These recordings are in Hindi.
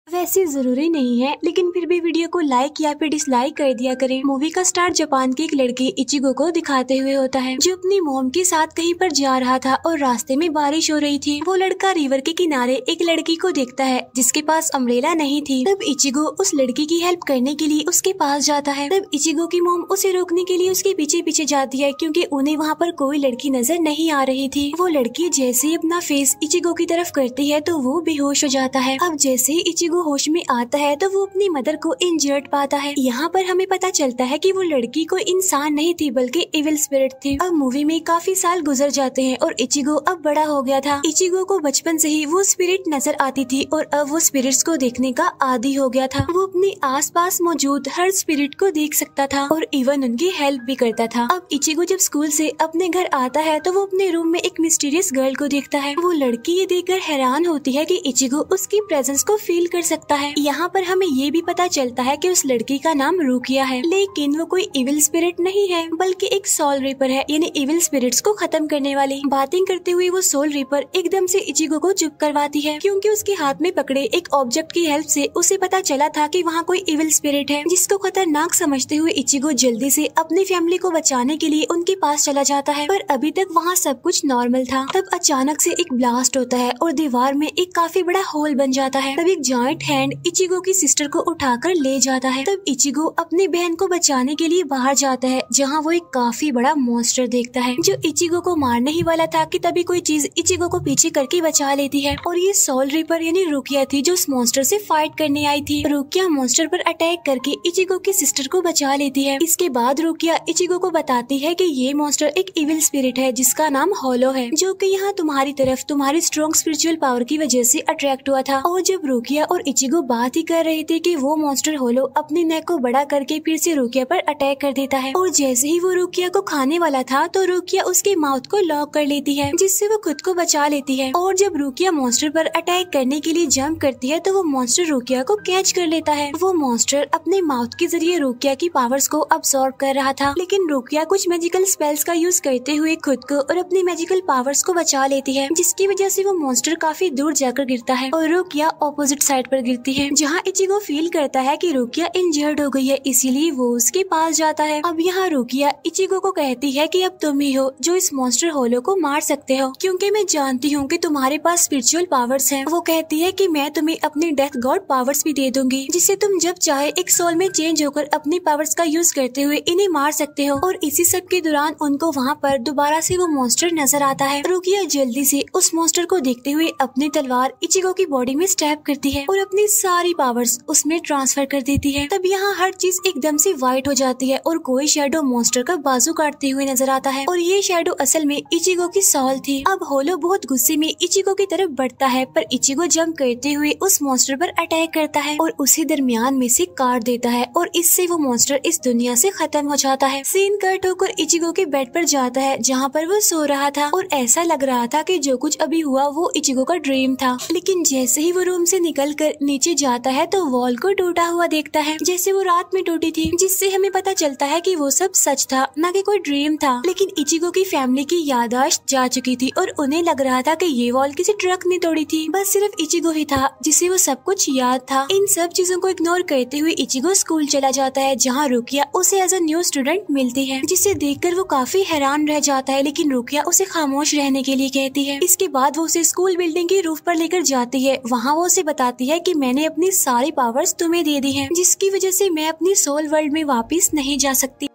वैसे जरूरी नहीं है, लेकिन फिर भी वीडियो को लाइक या फिर डिसलाइक कर दिया करें। मूवी का स्टार जापान के एक लड़के इचिगो को दिखाते हुए होता है, जो अपनी मॉम के साथ कहीं पर जा रहा था और रास्ते में बारिश हो रही थी। वो लड़का रिवर के किनारे एक लड़की को देखता है जिसके पास अम्ब्रेला नहीं थी। तब इचिगो उस लड़की की हेल्प करने के लिए उसके पास जाता है। तब इचिगो की मॉम उसे रोकने के लिए उसके पीछे पीछे जाती है, क्योंकि उन्हें वहाँ पर कोई लड़की नजर नहीं आ रही थी। वो लड़की जैसे ही अपना फेस इचिगो की तरफ करती है तो वो बेहोश हो जाता है। अब जैसे ही इचिगो होश में आता है तो वो अपनी मदर को इंजर्ड पाता है। यहाँ पर हमें पता चलता है कि वो लड़की कोई इंसान नहीं थी बल्कि इविल स्पिरिट थी। अब मूवी में काफी साल गुजर जाते हैं और इचिगो अब बड़ा हो गया था। इचिगो को बचपन से ही वो स्पिरिट नजर आती थी और अब वो स्पिरिट्स को देखने का आदी हो गया था। वो अपने आसपास मौजूद हर स्पिरिट को देख सकता था और इवन उनकी हेल्प भी करता था। अब इचिगो जब स्कूल से अपने घर आता है तो वो अपने रूम में एक मिस्टीरियस गर्ल को देखता है। वो लड़की ये देखकर हैरान होती है कि इचिगो उसकी प्रेजेंस को फील कर सकता है। यहाँ पर हमें ये भी पता चलता है कि उस लड़की का नाम रुकिया है, लेकिन वो कोई इविल स्पिरिट नहीं है बल्कि एक सोल रीपर है, यानी इविल स्पिरिट्स को खत्म करने वाली। बातें करते हुए वो सोल रीपर एकदम से इचिगो को चुप करवाती है, क्योंकि उसके हाथ में पकड़े एक ऑब्जेक्ट की हेल्प से उसे पता चला था कि वहाँ कोई इविल स्पिरिट है, जिसको खतरनाक समझते हुए इचिगो जल्दी से अपनी फैमिली को बचाने के लिए उनके पास चला जाता है। पर अभी तक वहाँ सब कुछ नॉर्मल था। तब अचानक से एक ब्लास्ट होता है और दीवार में एक काफी बड़ा होल बन जाता है। तब एक जॉइंट हैंड इचिगो की सिस्टर को उठाकर ले जाता है। तब इचिगो अपनी बहन को बचाने के लिए बाहर जाता है, जहाँ वो एक काफी बड़ा मॉन्स्टर देखता है जो इचिगो को मारने ही वाला था कि तभी कोई चीज इचिगो को पीछे करके बचा लेती है। और ये सोल रीपर यानी रुकिया थी जो उस मॉन्स्टर से फाइट करने आई थी। रुकिया मॉन्स्टर पर अटैक करके इचिगो की सिस्टर को बचा लेती है। इसके बाद रुकिया इचिगो को बताती है कि ये मॉन्स्टर एक इविल स्पिरिट है जिसका नाम होलो है, जो कि यहाँ तुम्हारी तरफ तुम्हारी स्ट्रॉन्ग स्पिरिचुअल पावर की वजह से अट्रैक्ट हुआ था। और जब रुकिया और इचिगो बात ही कर रहे थे कि वो मॉन्स्टर होलो अपनी नेक को बड़ा करके फिर से रुकिया पर अटैक कर देता है। और जैसे ही वो रुकिया को खाने वाला था तो रुकिया उसके माउथ को लॉक कर लेती है, जिससे वो खुद को बचा लेती है। और जब रुकिया मॉन्स्टर पर अटैक करने के लिए जंप करती है तो वो मॉन्स्टर रुकिया को कैच कर लेता है। वो मॉन्स्टर अपने माउथ के जरिए रुकिया की पावर्स को अब्सॉर्ब कर रहा था, लेकिन रुकिया कुछ मैजिकल स्पेल्स का यूज करते हुए खुद को और अपनी मैजिकल पावर्स को बचा लेती है, जिसकी वजह से वो मॉन्स्टर काफी दूर जाकर गिरता है और रुकिया ऑपोजिट साइड पर गिरती है, जहाँ इचिगो फील करता है कि रुकिया इंजर्ड हो गई है, इसीलिए वो उसके पास जाता है। अब यहाँ रुकिया इचिगो को कहती है कि अब तुम ही हो जो इस मॉन्स्टर होलो को मार सकते हो, क्योंकि मैं जानती हूँ कि तुम्हारे पास स्पिरिचुअल पावर्स हैं। वो कहती है कि मैं तुम्हें अपनी डेथ गॉड पावर्स भी दे दूंगी, जिससे तुम जब चाहे एक सोल में चेंज होकर अपनी पावर्स का यूज करते हुए इन्हें मार सकते हो। और इसी सब के दौरान उनको वहाँ पर दोबारा से वो मॉन्स्टर नजर आता है। रुकिया जल्दी से उस मॉन्स्टर को देखते हुए अपनी तलवार इचिगो की बॉडी में स्टैब करती है और अपनी सारी पावर्स उसमें ट्रांसफर कर देती है। तब यहाँ हर चीज एकदम से व्हाइट हो जाती है और कोई शैडो मॉन्स्टर का बाजू काटते हुए नजर आता है, और ये शैडो असल में इचिगो की सोल थी। अब होलो बहुत गुस्से में इचिगो की तरफ बढ़ता है, पर इचिगो जंप करते हुए उस मॉन्स्टर पर अटैक करता है और उसे दरमियान में से काट देता है, और इससे वो मॉन्स्टर इस दुनिया से खत्म हो जाता है। सीन कट होकर इचिगो के बेड पर जाता है, जहाँ पर वो सो रहा था और ऐसा लग रहा था कि जो कुछ अभी हुआ वो इचिगो का ड्रीम था। लेकिन जैसे ही वो रूम से निकलकर नीचे जाता है तो वॉल को टूटा हुआ देखता है, जैसे वो रात में टूटी थी, जिससे हमें पता चलता है कि वो सब सच था, न कि कोई ड्रीम था। लेकिन इचिगो की फैमिली की याददाश्त जा चुकी थी और उन्हें लग रहा था कि ये वॉल किसी ट्रक ने तोड़ी थी। बस सिर्फ इचिगो ही था जिसे वो सब कुछ याद था। इन सब चीजों को इग्नोर करते हुए इचिगो स्कूल चला जाता है, जहाँ रुकिया उसे एज अ न्यू स्टूडेंट मिलती है, जिसे देखकर वो काफी हैरान रह जाता है। लेकिन रुकिया उसे खामोश रहने के लिए कहती है। इसके बाद वो उसे स्कूल बिल्डिंग की रूफ पर लेकर जाती है। वहाँ वो उसे बताती है कि मैंने अपनी सारी पावर्स तुम्हें दे दी हैं, जिसकी वजह से मैं अपनी सोल वर्ल्ड में वापस नहीं जा सकती।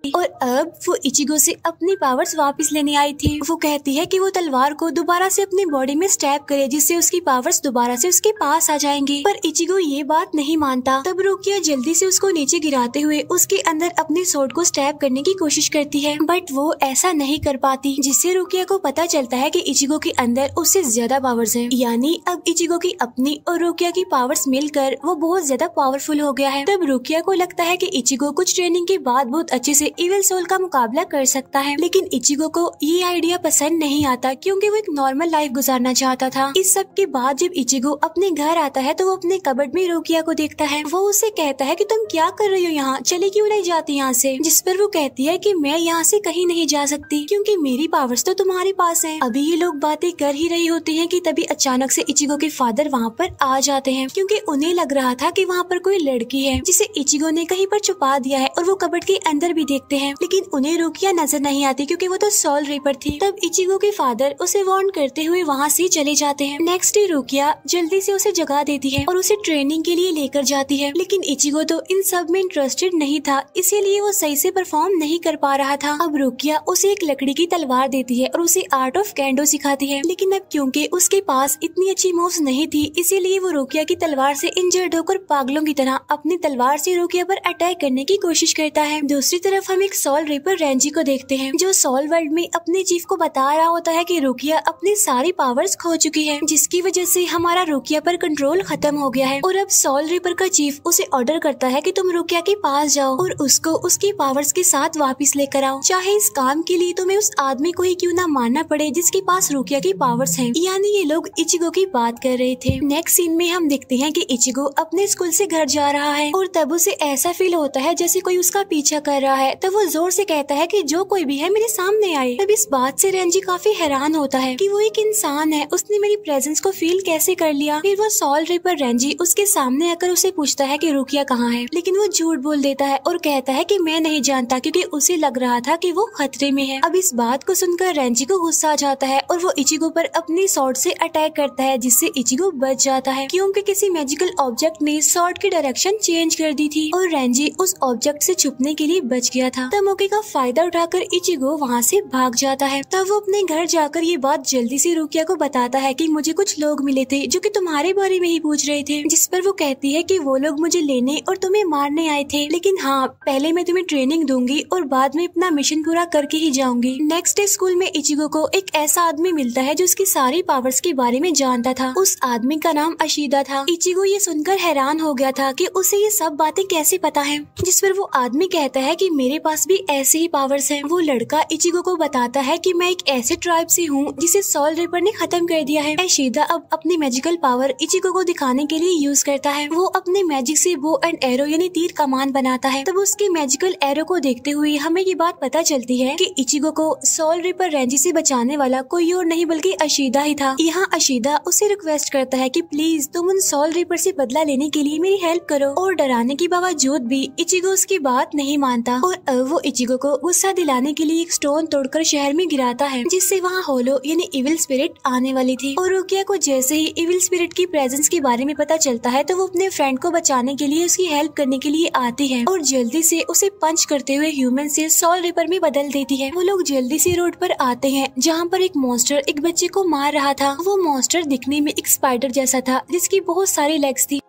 और अब वो इचिगो से अपनी पावर्स वापस लेने आई थी। वो कहती है कि वो तलवार को दोबारा से अपनी बॉडी में स्टैब करे, जिससे उसकी पावर्स दोबारा से उसके पास आ जाएंगी। पर इचिगो ये बात नहीं मानता। तब रुकिया जल्दी से उसको नीचे गिराते हुए उसके अंदर अपने सोर्ड को स्टैब करने की कोशिश करती है, बट वो ऐसा नहीं कर पाती, जिससे रुकिया को पता चलता है कि इचिगो के अंदर उससे ज्यादा पावर्स हैं। यानी अब इचिगो की अपनी और रुकिया की पावर्स मिलकर वो बहुत ज्यादा पावरफुल हो गया है। तब रुकिया को लगता है कि इचिगो कुछ ट्रेनिंग के बाद बहुत अच्छे से इविल सोल का मुकाबला कर सकता है। लेकिन इचिगो को ये आइडिया पसंद नहीं आता क्योंकि वो एक नॉर्मल लाइफ गुजारना चाहता था। इस सब के बाद जब इचिगो अपने घर आता है तो वो अपने कबर्ड में रुकिया को देखता है। वो उसे कहता है कि तुम क्या कर रही हो यहाँ, चले क्यों नहीं जाती यहाँ से। जिस पर वो कहती है कि मैं यहाँ से कहीं नहीं जा सकती क्योंकि मेरी पावर्स तो तुम्हारे पास है। अभी ये लोग बातें कर ही रही होती हैं कि तभी अचानक से इचिगो के फादर वहाँ पर आ जाते हैं क्योंकि उन्हें लग रहा था कि वहाँ पर कोई लड़की है जिसे इचिगो ने कहीं पर छुपा दिया है और वो कबर्ड के अंदर भी देखते हैं लेकिन उन्हें रुकिया नजर नहीं आती क्योंकि वो तो सोल रिपर थी। तब इचिगो के फादर उसे वार्न करते हुए वहाँ से चले जाते हैं। नेक्स्ट डे रुकिया जल्दी से उसे जगा देती है और उसे ट्रेनिंग के लिए लेकर जाती है लेकिन इचिगो तो इन सब में इंटरेस्टेड नहीं था, इसीलिए वो सही से परफॉर्म नहीं कर पा रहा था। अब रुकिया उसे एक लकड़ी की तलवार देती है और उसे आर्ट ऑफ कैंडो सिखाती है लेकिन अब क्योंकि उसके पास इतनी अच्छी मूव्स नहीं थी इसीलिए वो रुकिया की तलवार से इंजर्ड होकर पागलों की तरह अपनी तलवार से रुकिया पर अटैक करने की कोशिश करता है। दूसरी तरफ हम एक सोल रिपर रेंजी को देखते हैं जो सोल वर्ल्ड में अपने चीफ को बता रहा होता है कि रुकिया अपनी सारी पावर्स खो चुकी है जिसकी वजह से हमारा रुकिया पर कंट्रोल खत्म हो गया है और अब सोल रिपर का चीफ उसे ऑर्डर करता है कि तुम रुकिया के पास जाओ और उसको उसकी पावर्स के साथ वापस लेकर आओ, चाहे इस काम के लिए तुम्हें उस आदमी को ही क्यों ना मानना पड़े जिसके पास रुकिया की पावर्स हैं। यानी ये लोग इचिगो की बात कर रहे थे। नेक्स्ट सीन में हम देखते हैं कि इचिगो अपने स्कूल से घर जा रहा है और तब उसे ऐसा फील होता है जैसे कोई उसका पीछा कर रहा है। तब वो जोर से कहता है कि जो कोई भी है मेरे सामने आए। तब इस बात से रेंजी काफी हैरान होता है कि वो एक इंसान है, उसने मेरी प्रेजेंस को फील कैसे कर लिया। फिर वो सोल रिपर रेंजी उसके सामने आकर उसे पूछता है कि रुकिया कहाँ है, लेकिन वो झूठ बोल देता है और कहता है कि मैं नहीं जानता क्योंकि उसे लग रहा था कि वो खतरे में है। अब इस बात को सुनकर रेंजी को गुस्सा आ जाता है और वो इचिगो पर अपनी स्वॉर्ड से अटैक करता है जिससे इचिगो बच जाता है क्योंकि किसी मैजिकल ऑब्जेक्ट ने स्वॉर्ड की डायरेक्शन चेंज कर दी थी और रेंजी उस ऑब्जेक्ट से छुपने के लिए बच गया था। तब मौके का फायदा उठाकर इचिगो वहाँ से भाग जाता है। तब वो अपने घर जाकर ये बात जल्दी से रुकिया को बताता है कि मुझे कुछ लोग मिले थे जो कि तुम्हारे बारे में ही पूछ रहे थे, जिस पर वो कहती है कि वो लोग मुझे लेने और तुम्हें मारने आए थे, लेकिन हाँ पहले मैं तुम्हें ट्रेनिंग दूंगी और बाद में अपना मिशन पूरा करके ही जाऊंगी। नेक्स्ट डे स्कूल में इचिगो को एक ऐसा आदमी मिलता है जो उसकी सारी पावर्स के बारे में जानता था। उस आदमी का नाम अशीदा था। इचिगो ये सुनकर हैरान हो गया था कि उसे ये सब बातें कैसे पता है, जिस पर वो आदमी कहता है कि मेरे पास भी ऐसे ही पावर्स हैं। वो लड़का इचिगो को बताता है कि मैं एक ऐसे ट्राइब से हूँ जिसे सोल रिपर ने खत्म कर दिया है। अशीदा अब अपनी मैजिकल पावर इचिगो को दिखाने के लिए यूज करता है। वो अपने मैजिक से बो एंड एरो यानी तीर कमान बनाता है। तब उसके मैजिकल एरो को देखते हुए हमें ये बात पता चलती है कि इचिगो को सोल रिपर रेंजी से बचाने वाला कोई और नहीं बल्कि अशीदा ही था। यहाँ अशीदा उसे रिक्वेस्ट करता है कि प्लीज तुम उन सोल रिपर से बदला लेने के लिए मेरी हेल्प करो और डराने के बावजूद भी इचिगो उसकी बात नहीं मानता और अब वो इचिगो को गुस्सा दिलाने के लिए एक स्टोन तोड़कर शहर में गिराता है जिससे वहाँ होलो यानी इविल स्पिरिट आने वाली थी। और रुकिया को जैसे ही इविल स्पिरिट की प्रेजेंस के बारे में पता चलता है तो वो अपने फ्रेंड को बचाने के लिए उसकी हेल्प करने के लिए आती है और जल्दी से उसे पंच करते हुए ह्यूमन से सोल रिपर में बदल देती है। वो लोग जल्दी से रोड पर आते हैं जहाँ पर एक मॉन्स्टर एक बच्चे को मार रहा था। वो मॉन्स्टर दिखने में एक स्पाइडर जैसा था जिसकी बहुत सारी लेग्स थी।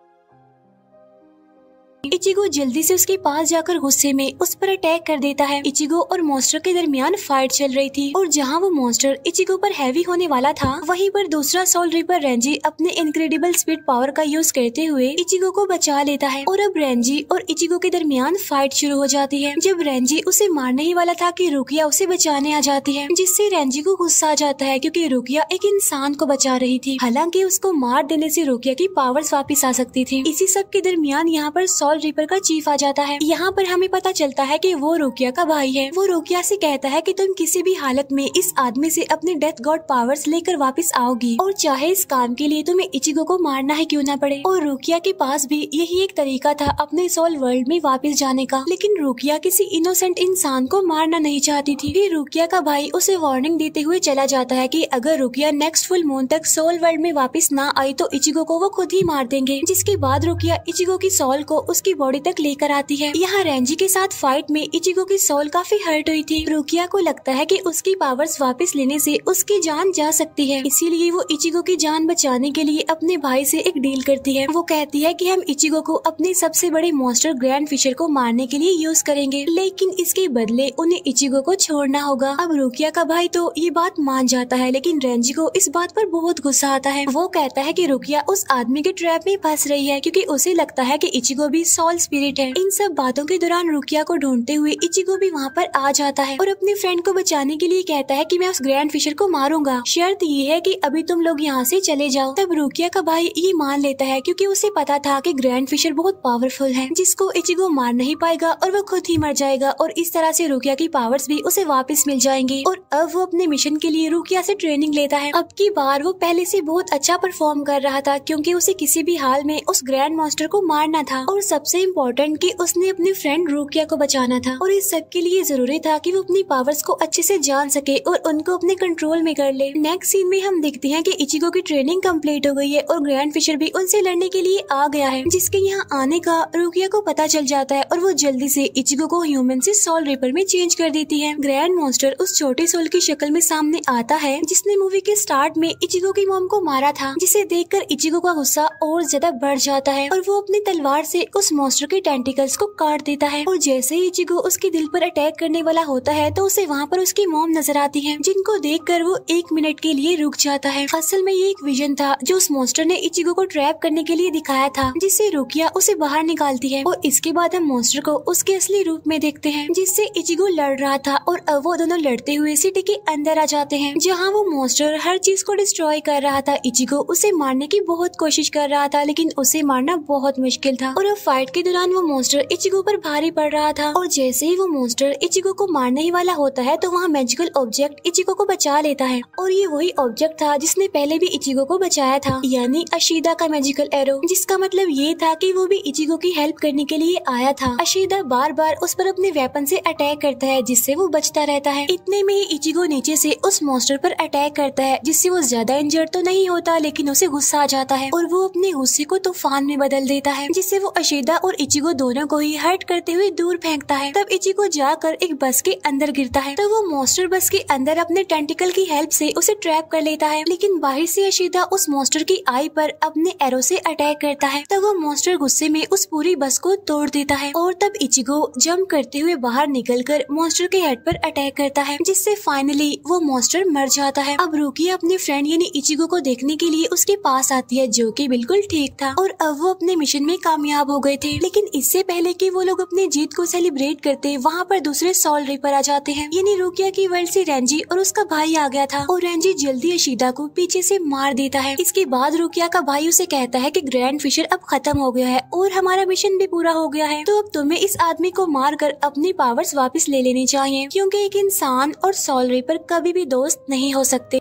इचिगो जल्दी से उसके पास जाकर गुस्से में उस पर अटैक कर देता है। इचिगो और मॉन्स्टर के दरमियान फाइट चल रही थी और जहां वो मॉन्स्टर इचिगो पर हैवी होने वाला था वहीं पर दूसरा सोल रिपर रेंजी अपने इनक्रेडिबल स्पीड पावर का यूज करते हुए इचिगो को बचा लेता है और अब रेंजी और इचिगो के दरमियान फाइट शुरू हो जाती है। जब रेंजी उसे मारने ही वाला था कि रुकिया उसे बचाने आ जाती है, जिससे रेंजी को गुस्सा आ जाता है क्योंकि रुकिया एक इंसान को बचा रही थी। हालांकि उसको मार देने से रुकिया की पावर्स वापिस आ सकती थी। इसी सब के दरमियान यहाँ पर सोल रिपर का चीफ आ जाता है। यहाँ पर हमें पता चलता है कि वो रुकिया का भाई है। वो रुकिया से कहता है कि तुम किसी भी हालत में इस आदमी से अपने डेथ गॉड पावर्स लेकर वापस आओगी और चाहे इस काम के लिए तुम्हें इचिगो को मारना ही क्यों ना पड़े। और रुकिया के पास भी यही एक तरीका था अपने सोल वर्ल्ड में वापस जाने का, लेकिन रुकिया किसी इनोसेंट इंसान को मारना नहीं चाहती थी। फिर रुकिया का भाई उसे वार्निंग देते हुए चला जाता है कि अगर रुकिया नेक्स्ट फुल मून तक सोल वर्ल्ड में वापस ना आई तो इचिगो को वो खुद ही मार देंगे। जिसके बाद रुकिया इचिगो की सोल को उसकी बॉडी तक लेकर आती है। यहाँ रेंजी के साथ फाइट में इचिगो की सोल काफी हर्ट हुई थी। रुकिया को लगता है कि उसकी पावर्स वापस लेने से उसकी जान जा सकती है, इसीलिए वो इचिगो की जान बचाने के लिए अपने भाई से एक डील करती है। वो कहती है कि हम इचिगो को अपने सबसे बड़े मॉन्स्टर ग्रैंड फिशर को मारने के लिए यूज करेंगे, लेकिन इसके बदले उन्हें इचिगो को छोड़ना होगा। अब रुकिया का भाई तो ये बात मान जाता है, लेकिन रेंजी को इस बात पर बहुत गुस्सा आता है। वो कहता है कि रुकिया उस आदमी के ट्रैप में फंस रही है क्योंकि उसे लगता है कि इचिगो भी सोल फॉल स्पिरिट है। इन सब बातों के दौरान रुकिया को ढूंढते हुए इचिगो भी वहाँ पर आ जाता है और अपने फ्रेंड को बचाने के लिए कहता है कि मैं उस ग्रैंड फिशर को मारूंगा, शर्त ये है कि अभी तुम लोग यहाँ से चले जाओ। तब रुकिया का भाई ये मान लेता है क्योंकि उसे पता था कि ग्रैंड फिशर बहुत पावरफुल है जिसको इचिगो मार नहीं पाएगा और वो खुद ही मर जाएगा और इस तरह से रुकिया की पावर्स भी उसे वापस मिल जाएंगी। और अब वो अपने मिशन के लिए रुकिया से ट्रेनिंग लेता है। अब की बार वो पहले से बहुत अच्छा परफॉर्म कर रहा था क्योंकि उसे किसी भी हाल में उस ग्रैंड मास्टर को मारना था और सबसे इम्पोर्टेंट कि उसने अपनी फ्रेंड रुकिया को बचाना था। और इस सब के लिए जरूरी था कि वो अपनी पावर्स को अच्छे से जान सके और उनको अपने कंट्रोल में कर ले। नेक्स्ट सीन में हम देखते हैं कि इचिगो की ट्रेनिंग कंप्लीट हो गई है और ग्रैंड फिशर भी उनसे लड़ने के लिए आ गया है, जिसके यहाँ आने का रुकिया को पता चल जाता है और वो जल्दी से इचिगो को ह्यूमन से सोल रिपर में चेंज कर देती है। ग्रैंड मास्टर उस छोटे सोल की शक्ल में सामने आता है जिसने मूवी के स्टार्ट में इचिगो की मॉम को मारा था, जिसे देखकर इचिगो का गुस्सा और ज्यादा बढ़ जाता है और वो अपनी तलवार से उस मॉन्स्टर के टेंटिकल्स को काट देता है। और जैसे ही इचिगो उसके दिल पर अटैक करने वाला होता है तो उसे वहाँ पर उसकी मॉम नजर आती है, जिनको देखकर वो 1 मिनट के लिए रुक जाता है। असल में ये एक विजन था जो उस मॉन्स्टर ने इचिगो को ट्रैप करने के लिए दिखाया था, जिससे रुकिया उसे बाहर निकालती है और इसके बाद हम मॉन्स्टर को उसके असली रूप में देखते हैं जिससे इचिगो लड़ रहा था। और अब वो दोनों लड़ते हुए सिटी के अंदर आ जाते हैं जहाँ वो मॉन्स्टर हर चीज को डिस्ट्रॉय कर रहा था। इचिगो उसे मारने की बहुत कोशिश कर रहा था लेकिन उसे मारना बहुत मुश्किल था और अब फाइट के दौरान वो मॉन्स्टर इचिगो पर भारी पड़ रहा था। और जैसे ही वो मॉन्स्टर इचिगो को मारने ही वाला होता है तो वहाँ मैजिकल ऑब्जेक्ट इचिगो को बचा लेता है और ये वही ऑब्जेक्ट था जिसने पहले भी इचिगो को बचाया था, यानी अशीदा का मैजिकल एरो, जिसका मतलब ये था कि वो भी इचिगो की हेल्प करने के लिए आया था। अशीदा बार बार उस पर अपने वेपन से अटैक करता है जिससे वो बचता रहता है। इतने में ही इचिगो नीचे से उस मॉन्स्टर पर अटैक करता है जिससे वो ज्यादा इंजर्ड तो नहीं होता लेकिन उसे गुस्सा आ जाता है और वो अपने गुस्से को तूफान में बदल देता है, जिससे वो अशीदा और इचिगो दोनों को ही हर्ट करते हुए दूर फेंकता है। तब इचिगो जाकर एक बस के अंदर गिरता है तो वो मॉन्स्टर बस के अंदर अपने टेंटिकल की हेल्प से उसे ट्रैप कर लेता है, लेकिन बाहर से अशीदा उस मॉन्स्टर की आई पर अपने एरो से अटैक करता है। तब वो मॉन्स्टर गुस्से में उस पूरी बस को तोड़ देता है और तब इचिगो जंप करते हुए बाहर निकलकर मॉन्स्टर के हेड पर अटैक करता है, जिससे फाइनली वो मॉन्स्टर मर जाता है। अब रुकिया अपनी फ्रेंड यानी इचिगो को देखने के लिए उसके पास आती है जो कि बिल्कुल ठीक था और अब वो अपने मिशन में कामयाब हो गए थे। लेकिन इससे पहले कि वो लोग अपनी जीत को सेलिब्रेट करते वहाँ पर दूसरे सोल रिपर आ जाते हैं, यानी रुकिया की वर्ल्ड से रेंजी और उसका भाई आ गया था और रेंजी जल्दी अशीदा को पीछे से मार देता है। इसके बाद रुकिया का भाई उसे कहता है कि ग्रैंड फिशर अब खत्म हो गया है और हमारा मिशन भी पूरा हो गया है, तो अब तुम्हें इस आदमी को मार कर अपनी पावर्स वापस ले लेनी चाहिए क्योंकि एक इंसान और सोल रिपर कभी भी दोस्त नहीं हो सकते।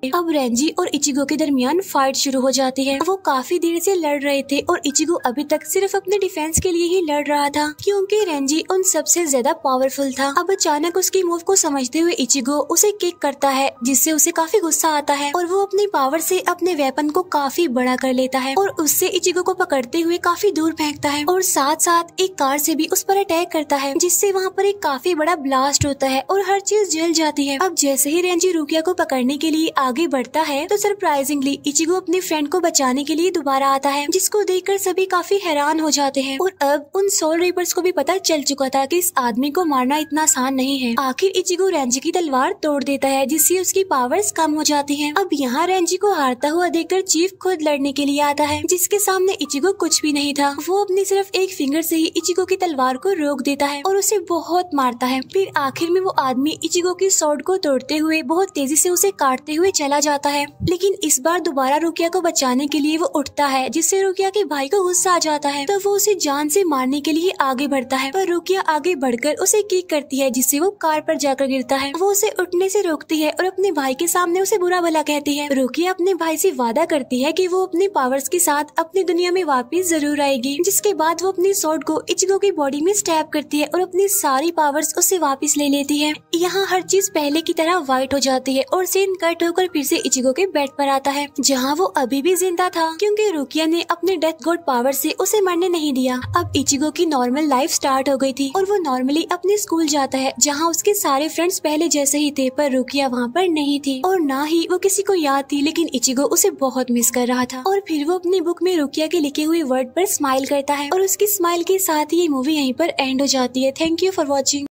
अब रेंजी और इचिगो के दरमियान फाइट शुरू हो जाती है। वो काफी देर से लड़ रहे थे और इचिगो अभी तक सिर्फ अपने डिफेंस के लिए ही लड़ रहा था क्योंकि रेंजी उन सबसे ज्यादा पावरफुल था। अब अचानक उसकी मूव को समझते हुए इचिगो उसे किक करता है जिससे उसे काफी गुस्सा आता है और वो अपनी पावर से अपने वेपन को काफी बड़ा कर लेता है और उससे इचिगो को पकड़ते हुए काफी दूर फेंकता है और साथ साथ एक कार से भी उस पर अटैक करता है, जिससे वहाँ पर एक काफी बड़ा ब्लास्ट होता है और हर चीज जल जाती है। अब जैसे ही रेंजी रुकिया को पकड़ने के लिए आगे बढ़ता है तो सरप्राइजिंगली इचिगो अपनी फ्रेंड को बचाने के लिए दोबारा आता है, जिसको देखकर सभी काफी हैरान हो जाते हैं। और अब उन सोल रिपर्स को भी पता चल चुका था कि इस आदमी को मारना इतना आसान नहीं है। आखिर इचिगो रेंजी की तलवार तोड़ देता है जिससे उसकी पावर्स कम हो जाती हैं। अब यहाँ रेंजी को हारता हुआ देखकर चीफ खुद लड़ने के लिए आता है, जिसके सामने इचिगो कुछ भी नहीं था। वो अपनी सिर्फ एक फिंगर से ही इचिगो की तलवार को रोक देता है और उसे बहुत मारता है। फिर आखिर में वो आदमी इचिगो की स्वॉर्ड को तोड़ते हुए बहुत तेजी से उसे काटते हुए चला जाता है, लेकिन इस बार दोबारा रुकिया को बचाने के लिए वो उठता है, जिससे रुकिया के भाई को गुस्सा आ जाता है। तो वो उसे जान से मारने के लिए आगे बढ़ता है, पर रुकिया आगे बढ़कर उसे किक करती है जिससे वो कार पर जाकर गिरता है। वो उसे उठने से रोकती है और अपने भाई के सामने उसे बुरा भला कहती है। रुकिया अपने भाई से वादा करती है कि वो अपनी पावर्स के साथ अपनी दुनिया में वापस जरूर आएगी, जिसके बाद वो अपनी स्वॉर्ड को इचिगो की बॉडी में स्टैब करती है और अपनी सारी पावर्स उससे वापस ले लेती है। यहाँ हर चीज पहले की तरह व्हाइट हो जाती है और सीन कट होकर फिर से इचिगो के बेड पर आता है, जहाँ वो अभी भी जिंदा था क्योंकि रुकिया ने अपने डेथ गॉड पावर से उसे मरने नहीं दिया। अब इचिगो की नॉर्मल लाइफ स्टार्ट हो गई थी और वो नॉर्मली अपने स्कूल जाता है, जहाँ उसके सारे फ्रेंड्स पहले जैसे ही थे, पर रुकिया वहाँ पर नहीं थी और ना ही वो किसी को याद थी। लेकिन इचिगो उसे बहुत मिस कर रहा था और फिर वो अपनी बुक में रुकिया के लिखे हुए वर्ड पर स्माइल करता है और उसकी स्माइल के साथ ही ये मूवी यहीं पर एंड हो जाती है। Thank you for watching.